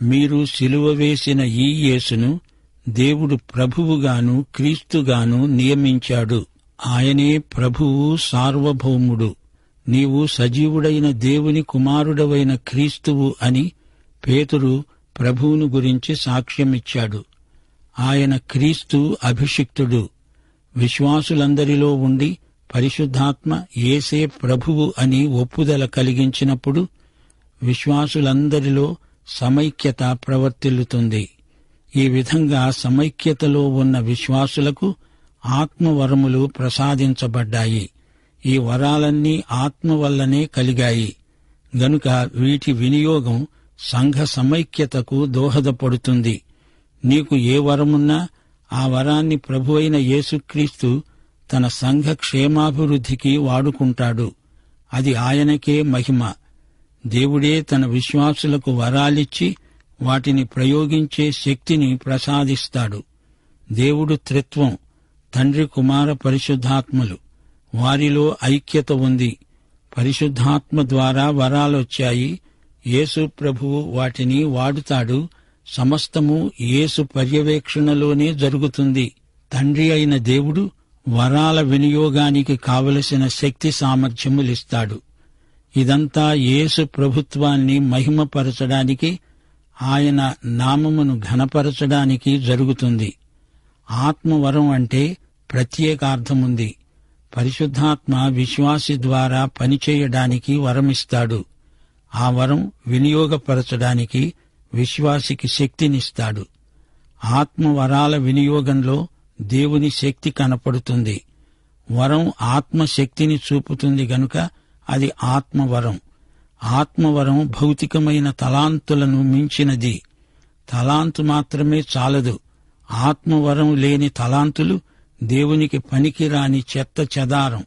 Speaker 1: మీరు సిలువ వేసిన ఈ యేసును దేవుడు ప్రభువుగాను క్రీస్తుగాను నియమించాడు. ఆయనే ప్రభువు, సార్వభౌముడు. నీవు సజీవుడైన దేవుని కుమారుడవైన క్రీస్తువు అని పేతురు ప్రభువును గురించి సాక్ష్యమిచ్చాడు. ఆయన క్రీస్తు అభిషిక్తుడు. విశ్వాసులందరిలో ఉండి పరిశుద్ధాత్మ యేసే ప్రభువు అని ఒప్పుదల కలిగించినప్పుడు విశ్వాసులందరిలో సమైక్యత ప్రవర్తిల్లుతుంది. ఈ విధంగా సమైక్యతలో ఉన్న విశ్వాసులకు ఆత్మవరములు ప్రసాదించబడ్డాయి. ఈ వరాలన్నీ ఆత్మ వల్లనే కలిగాయి గనుక వీటి వినియోగం సంఘ సమైక్యతకు దోహదపడుతుంది. నీకు ఏ వరమున్నా ఆ వరాన్ని ప్రభువైన యేసుక్రీస్తు తన సంఘ క్షేమాభివృద్ధికి వాడుకుంటాడు. అది ఆయనకే మహిమ. దేవుడే తన విశ్వాసులకు వరాలిచ్చి వాటిని ప్రయోగించే శక్తిని ప్రసాదిస్తాడు. దేవుడు త్రిత్వం, తండ్రి, కుమార, పరిశుద్ధాత్మలు. వారిలో ఐక్యత ఉంది. పరిశుద్ధాత్మ ద్వారా వరాలొచ్చాయి. యేసు ప్రభువు వాటిని వాడుతాడు. సమస్తము యేసు పర్యవేక్షణలోనే జరుగుతుంది. తండ్రి అయిన దేవుడు వరాల వినియోగానికి కావలసిన శక్తి సామర్థ్యములిస్తాడు. ఇదంతా యేసు ప్రభుత్వాన్ని మహిమపరచడానికి, ఆయన నామమును ఘనపరచడానికి జరుగుతుంది. ఆత్మవరం అంటే ప్రత్యేకార్థముంది. పరిశుద్ధాత్మ విశ్వాసి ద్వారా పనిచేయడానికి వరమిస్తాడు. ఆ వరం వినియోగపరచడానికి విశ్వాసికి శక్తినిస్తాడు. ఆత్మవరాల వినియోగంలో దేవుని శక్తి కనపడుతుంది. వరం ఆత్మశక్తిని చూపుతుంది గనుక అది ఆత్మవరం. ఆత్మవరం భౌతికమైన తలాంతులను మించినది. తలాంతు మాత్రమే చాలదు. ఆత్మవరం లేని తలాంతులు దేవునికి పనికిరాని చెత్త చెదారం.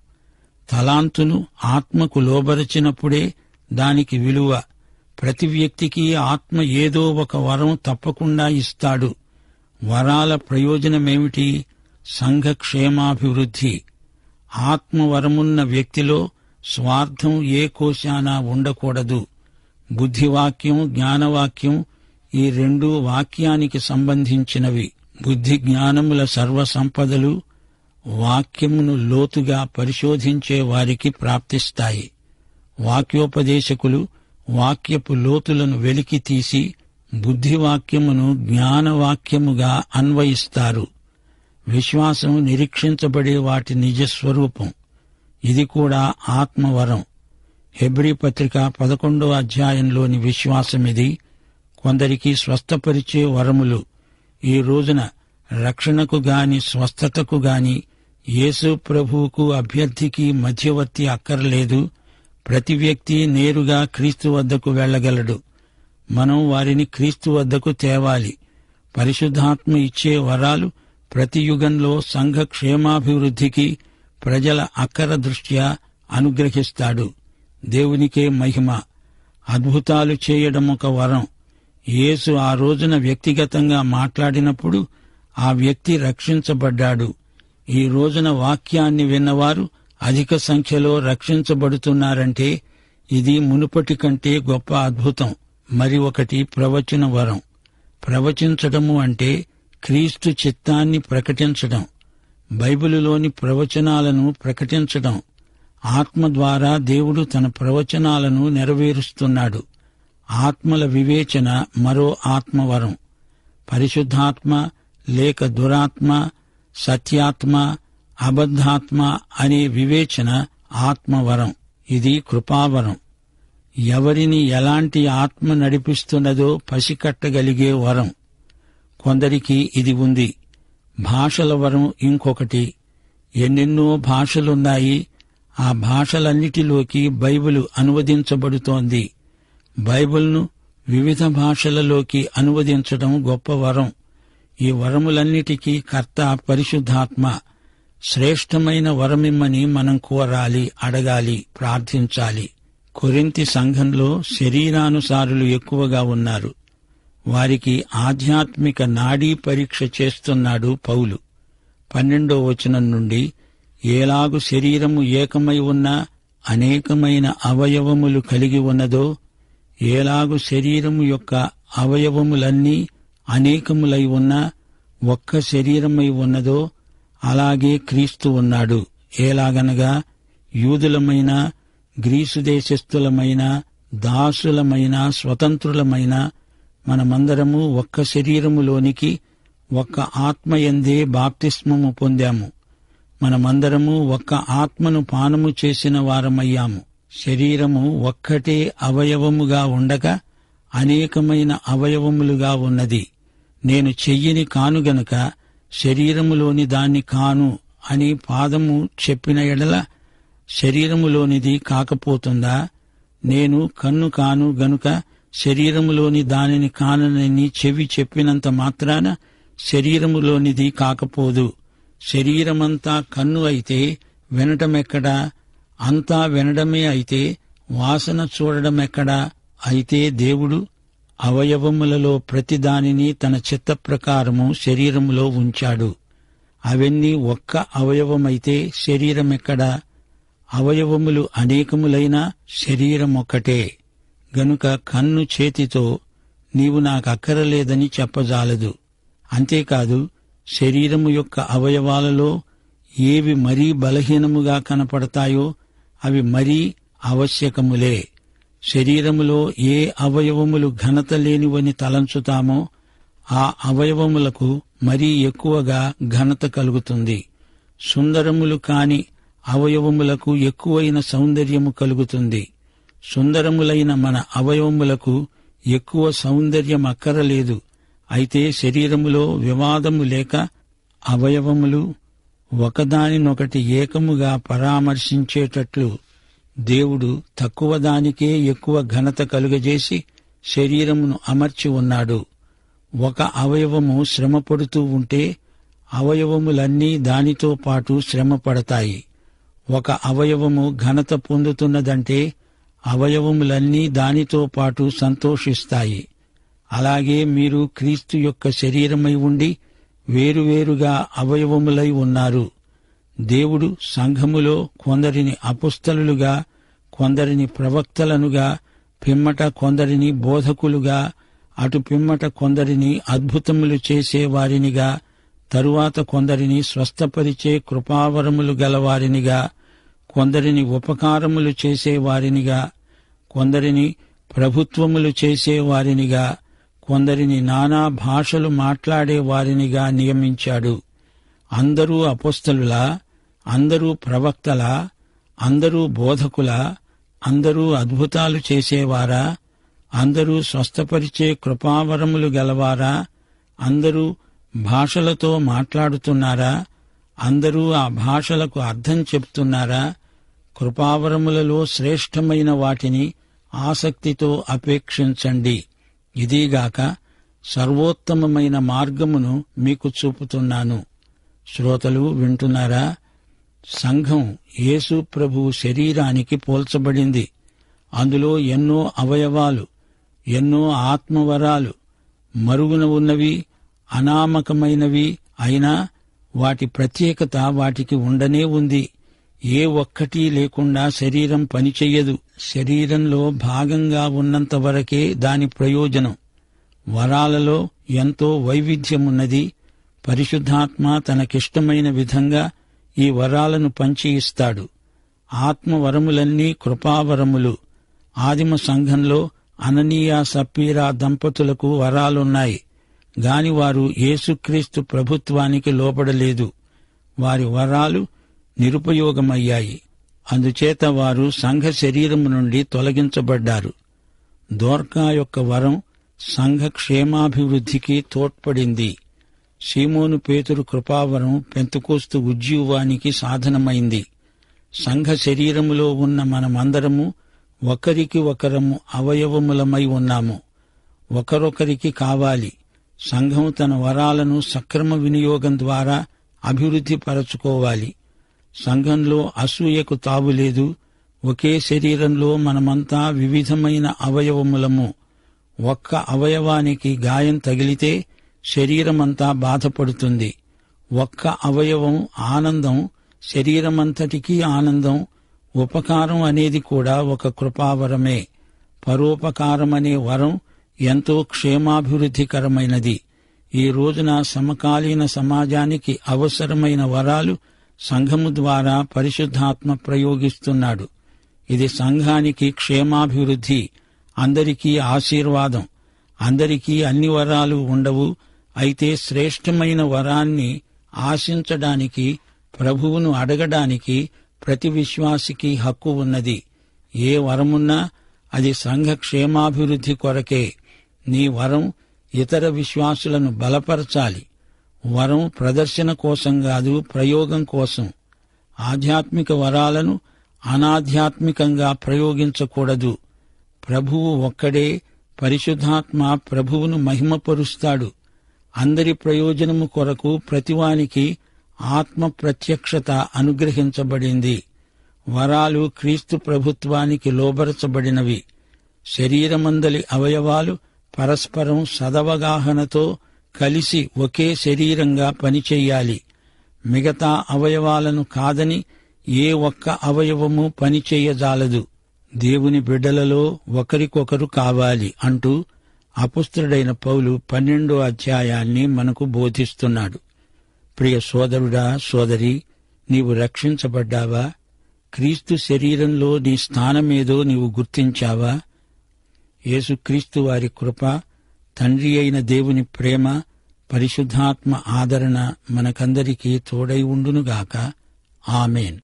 Speaker 1: తలాంతును ఆత్మకు లోబరచినప్పుడే దానికి విలువ. ప్రతి వ్యక్తికి ఆత్మ ఏదో ఒక వరం తప్పకుండా ఇస్తాడు. వరాల ప్రయోజనమేమిటి? సంఘక్షేమాభివృద్ధి. ఆత్మవరమున్న వ్యక్తిలో స్వార్థం ఏ కోశానా ఉండకూడదు. బుద్ధివాక్యం, జ్ఞానవాక్యం ఈ రెండూ వాక్యానికి సంబంధించినవి. బుద్ధి జ్ఞానముల సర్వసంపదలు వాక్యమును లోతుగా పరిశోధించే వారికి ప్రాప్తిస్తాయి. వాక్యోపదేశకులు వాక్యపు లోతులను వెలికి తీసి బుద్ధివాక్యమును జ్ఞానవాక్యముగా అన్వయిస్తారు. విశ్వాసం నిరీక్షించబడే వాటి నిజస్వరూపం. ఇది కూడా ఆత్మవరం. హెబ్రీ పత్రిక 11వ అధ్యాయంలోని విశ్వాసమిది. కొందరికి స్వస్థపరిచే వరములు. ఈ రోజున రక్షణకు గాని స్వస్థతకు గాని యేసు ప్రభువుకు అభ్యర్థికి మధ్యవర్తి అక్కర్లేదు. ప్రతి వ్యక్తి నేరుగా క్రీస్తు వద్దకు వెళ్లగలడు. మనం వారిని క్రీస్తు వద్దకు తేవాలి. పరిశుద్ధాత్మ ఇచ్చే వరాలు ప్రతి యుగంలో సంఘ క్షేమాభివృద్ధికి ప్రజల అక్కర దృష్ట్యా అనుగ్రహిస్తాడు. దేవునికే మహిమ. అద్భుతాలు చేయడం ఒక వరం. యేసు ఆ రోజున వ్యక్తిగతంగా మాట్లాడినప్పుడు ఆ వ్యక్తి రక్షించబడ్డాడు. ఈ రోజున వాక్యాన్ని విన్నవారు అధిక సంఖ్యలో రక్షించబడుతున్నారంటే ఇది మునుపటి కంటే గొప్ప అద్భుతం. మరి ఒకటి ప్రవచన వరం. ప్రవచించడము అంటే క్రీస్తు చిత్తాన్ని ప్రకటించడం. బైబిలులోని ప్రవచనాలను ప్రకటించడం. ఆత్మ ద్వారా దేవుడు తన ప్రవచనాలను నెరవేరుస్తున్నాడు. ఆత్మల వివేచన మరో ఆత్మవరం. పరిశుద్ధాత్మ లేక దురాత్మ, సత్యాత్మ, అబద్ధాత్మ అనే వివేచన ఆత్మవరం. ఇది కృపావరం. ఎవరిని ఎలాంటి ఆత్మ నడిపిస్తున్నదో పసికట్టగలిగే వరం. కొందరికి ఇది ఉంది. భాషల వరం ఇంకొకటి. ఎన్నెన్నో భాషలున్నాయి. ఆ భాషలన్నిటిలోకి బైబిలు అనువదించబడుతోంది. బైబిల్ను వివిధ భాషలలోకి అనువదించడం గొప్ప వరం. ఈ వరములన్నిటికీ కర్త పరిశుద్ధాత్మ. శ్రేష్టమైన వరమిమ్మని మనం కోరాలి, అడగాలి, ప్రార్థించాలి. కొరింథీ సంఘంలో శరీరానుసారులు ఎక్కువగా ఉన్నారు. వారికి ఆధ్యాత్మిక నాడీ పరీక్ష చేస్తున్నాడు పౌలు. 12వ వచనం నుండి, ఏలాగు శరీరము ఏకమై ఉన్నా అనేకమైన అవయవములు కలిగి ఉన్నదో, ఏలాగు శరీరము యొక్క అవయవములన్నీ అనేకములై ఉన్నా ఒక్క శరీరమై ఉన్నదో, అలాగే క్రీస్తు ఉన్నాడు. ఏలాగనగా యూదులమైన, గ్రీసు దేశస్థులమైన, దాసులమైన, స్వతంత్రులమైన మనమందరము ఒక్క శరీరములోనికి ఒక్క ఆత్మయందే బాప్తిస్మము పొందాము. మనమందరము ఒక్క ఆత్మను పానము చేసిన వారమయ్యాము. శరీరము ఒక్కటే అవయవముగా ఉండగా అనేకమైన అవయవములుగా ఉన్నది. నేను చెయ్యిని కాను గనుక శరీరములోని దాన్ని కాను అని పాదము చెప్పిన ఎడల శరీరములోనిది కాకపోతుందా? నేను కన్ను కాను గనుక శరీరములోని దానిని కానని చెవి చెప్పినంత మాత్రాన శరీరములోనిది కాకపోదు. శరీరమంతా కన్ను అయితే వినటమెక్కడా? అంతా వినడమే అయితే వాసన చూడడమెక్కడా? అయితే దేవుడు అవయవములలో ప్రతిదానిని తన చిత్త ప్రకారము శరీరములో ఉంచాడు. అవన్నీ ఒక్క అవయవమైతే శరీరమెక్కడా? అవయవములు అనేకములైనా శరీరమొక్కటే. గనుక కన్ను చేతితో నీవు నాకక్కరలేదని చెప్పజాలదు. అంతేకాదు, శరీరము యొక్క అవయవాలలో ఏవి మరీ బలహీనముగా కనపడతాయో అవి మరీ ఆవశ్యకములే. శరీరములో ఏ అవయవములు ఘనత లేనివని తలంచుతామో ఆ అవయవములకు మరీ ఎక్కువగా ఘనత కలుగుతుంది. సుందరములు కాని అవయవములకు ఎక్కువైన సౌందర్యము కలుగుతుంది. సుందరములైన మన అవయవములకు ఎక్కువ సౌందర్యం అక్కరలేదు. అయితే శరీరములో వివాదము లేక అవయవములు ఒకదానినొకటి ఏకముగా పరామర్శించేటట్లు దేవుడు తక్కువ దానికే ఎక్కువ ఘనత కలుగజేసి శరీరమును అమర్చి ఉన్నాడు. ఒక అవయవము శ్రమపడుతూ ఉంటే అవయవములన్నీ దానితో పాటు శ్రమపడతాయి. ఒక అవయవము ఘనత పొందుతున్నదంటే అవయవములన్నీ దానితో పాటు సంతోషిస్తాయి. అలాగే మీరు క్రీస్తు యొక్క శరీరమై ఉండి వేరువేరుగా అవయవములై ఉన్నారు. దేవుడు సంఘములో కొందరిని అపుస్తలులుగా, కొందరిని ప్రవక్తలనుగా, పిమ్మట కొందరిని బోధకులుగా, అటు పిమ్మట కొందరిని అద్భుతములు చేసేవారినిగా, తరువాత కొందరిని స్వస్థపరిచే కృపావరములు గలవారినిగా, కొందరిని ఉపకారములు చేసేవారినిగా, కొందరిని ప్రభుత్వములు చేసేవారినిగా, కొందరిని నానా భాషలు మాట్లాడేవారినిగా నియమించాడు. అందరూ అపోస్తలులా? అందరూ ప్రవక్తలా? అందరూ బోధకులా? అందరూ అద్భుతాలు చేసేవారా? అందరూ స్వస్థపరిచే కృపావరములు గలవారా? అందరూ భాషలతో మాట్లాడుతున్నారా? అందరూ ఆ భాషలకు అర్థం చెప్తున్నారా? కృపావరములలో శ్రేష్టమైన వాటిని ఆసక్తితో అపేక్షించండి. ఇదీగాక సర్వోత్తమమైన మార్గమును మీకు చూపుతున్నాను. శ్రోతలు వింటున్నారా? సంఘం యేసు ప్రభువు శరీరానికి పోల్చబడింది. అందులో ఎన్నో అవయవాలు, ఎన్నో ఆత్మవరాలు, మరుగున ఉన్నవి, అనామకమైనవి అయినా వాటి ప్రత్యేకత వాటికి ఉండనే ఉంది. ఏ ఒక్కటీ లేకుండా శరీరం పనిచెయ్యదు. శరీరంలో భాగంగా ఉన్నంత వరకే దాని ప్రయోజనం. వరాలలో ఎంతో వైవిధ్యమున్నది. పరిశుద్ధాత్మ తనకిష్టమైన విధంగా ఈ వరాలను పంచి ఇస్తాడు. ఆత్మవరములన్నీ కృపావరములు. ఆదిమ సంఘంలో అననీయ సప్పీరా దంపతులకు వరాలున్నాయి గాని వారు యేసుక్రీస్తు ప్రభుత్వానికి లోబడలేదు. వారి వరాలు నిరుపయోగమయ్యాయి. అందుచేత వారు సంఘ శరీరము నుండి తొలగించబడ్డారు. దోర్కా యొక్క వరం సంఘ క్షేమాభివృద్ధికి తోడ్పడింది. సీమోను పేతురు కృపావరం పెంతెకోస్తు ఉజ్జీవానికి సాధనమైంది. సంఘ శరీరములో ఉన్న మనమందరము ఒకరికి ఒకరము అవయవములమై ఉన్నాము. ఒకరొకరికి కావాలి. సంఘం తన వరాలను సక్రమ వినియోగం ద్వారా అభివృద్ధి పరచుకోవాలి. సంఘంలో అసూయకు తావులేదు. ఒకే శరీరంలో మనమంతా వివిధమైన అవయవములము. ఒక్క అవయవానికి గాయం తగిలితే శరీరమంతా బాధపడుతుంది. ఒక్క అవయవం ఆనందం శరీరమంతటికీ ఆనందం. ఉపకారం అనేది కూడా ఒక కృపావరమే. పరోపకారమనే వరం ఎంతో క్షేమాభివృద్ధికరమైనది. ఈ రోజున సమకాలీన సమాజానికి అవసరమైన వరాలు సంఘము ద్వారా పరిశుద్ధాత్మ ప్రయోగిస్తున్నాడు. ఇది సంఘానికి క్షేమాభివృద్ధి, అందరికీ ఆశీర్వాదం. అందరికీ అన్ని వరాలు ఉండవు. అయితే శ్రేష్టమైన వరాన్ని ఆశించడానికి, ప్రభువును అడగడానికి ప్రతి విశ్వాసికి హక్కు ఉన్నది. ఏ వరమున్నా అది సంఘ క్షేమాభివృద్ధి కొరకే. నీ వరం ఇతర విశ్వాసులను బలపరచాలి. వరం ప్రదర్శన కోసం కాదు, ప్రయోగం కోసం. ఆధ్యాత్మిక వరాలను అనాధ్యాత్మికంగా ప్రయోగించకూడదు. ప్రభువు ఒక్కడే. పరిశుద్ధాత్మ ప్రభువును మహిమపరుస్తాడు. అందరి ప్రయోజనము కొరకు ప్రతివానికి ఆత్మ ప్రత్యక్షత అనుగ్రహించబడింది. వరాలు క్రీస్తు ప్రభుత్వానికి లోబరచబడినవి. శరీరమందలి అవయవాలు పరస్పరం సదవగాహనతో కలిసి ఒకే శరీరంగా పనిచెయ్యాలి. మిగతా అవయవాలను కాదని ఏ ఒక్క అవయవము పనిచెయ్యజాలదు. దేవుని బిడ్డలలో ఒకరికొకరు కావాలి అంటూ అపుస్తలుడైన పౌలు 12వ అధ్యాయాన్ని మనకు బోధిస్తున్నాడు. ప్రియ సోదరుడా, సోదరి, నీవు రక్షించబడ్డావా? క్రీస్తు శరీరంలో నీ స్థానమేదో నీవు గుర్తించావా? యేసుక్రీస్తు వారి కృప, తండ్రి అయిన దేవుని ప్రేమ, పరిశుద్ధాత్మ ఆదరణ మనకందరికీ తోడై ఉండునుగాక. ఆమేన్.